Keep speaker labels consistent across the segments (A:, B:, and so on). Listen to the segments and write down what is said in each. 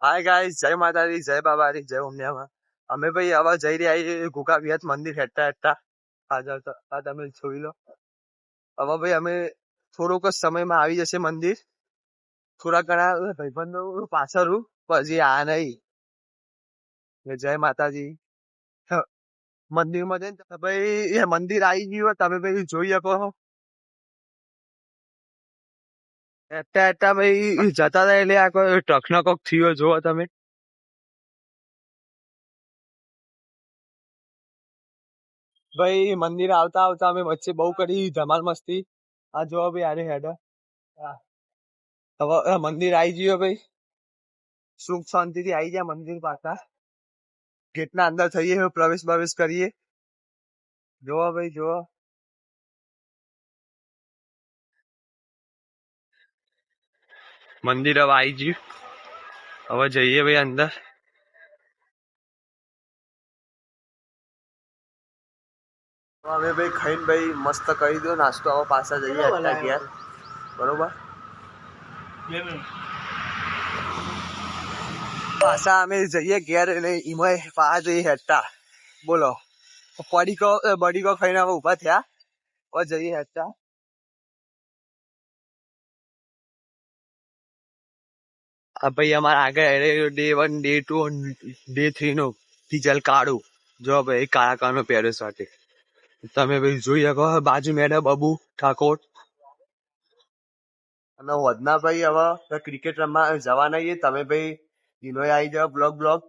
A: Hi guys, જય માતાજી, જય બાબારી, જય ઉમિયામાં. અમે ભાઈ હવે જઈ રહ્યા છીએ ગુગા વિહત મંદિર હેઠતા હેઠતા. આ તમે જોઈ લો. હવે ભાઈ અમે થોડોક જ સમયમાં આવી જશે મંદિર. થોડા ઘણા ભાઈબંધો પાછળ પછી આ નહીં. જય માતાજી. મંદિરમાં જઈને ભાઈ એ મંદિર આવી ગયું તમે ભાઈ જોઈ શકો. હેઠતા હેઠતા ભાઈ જતા હતા એટલે આ કોઈ ટ્રક નો કોક થયો જોવો તમે. ભાઈ મંદિર આવતા આવતા અમે વચ્ચે બહુ કરી ધમાલ મસ્તી. આ જોવા ભાઈ આને હેડ. હવે મંદિર આવી ગયો ભાઈ. સુખ શાંતિથી આવી ગયા મંદિર પાછા. ગેટના અંદર થઈએ પ્રવેશ કરીએ. જોવા ભાઈ જોવા. મંદિર હવે આવી ગયું. હવે જઈએ ભાઈ અંદર. અમે ભાઈ ખાઈને ભાઈ મસ્ત કરી દો નાસ્તો. હવે પાછા જઈએ અત્યારે ઘેર. બરોબર. પાછા અમે જઈએ ઘેર એટલે એમાં પાછા જઈએ હેઠતા. બોલો બડીકો ખાઈને હવે ઉભા થયા. હવે જઈએ હેઠતા. ભાઈ અમારા આગળ ડે 1 ડે 2 ડે 3 નું ડીઝલ કાઢું. જો ભાઈ કાળા કાળનો પહેર્યો સાથે તમે ભાઈ જોઈ શકો. બાજુ મેડમ બબુ ઠાકોર અને વધના ભાઈ હવે ક્રિકેટ રમવા જવા નહીં. તમે ભાઈ ઈનો આવી જાવ બ્લોગ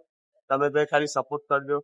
A: તમે ભાઈ ખાલી સપોર્ટ કરજો.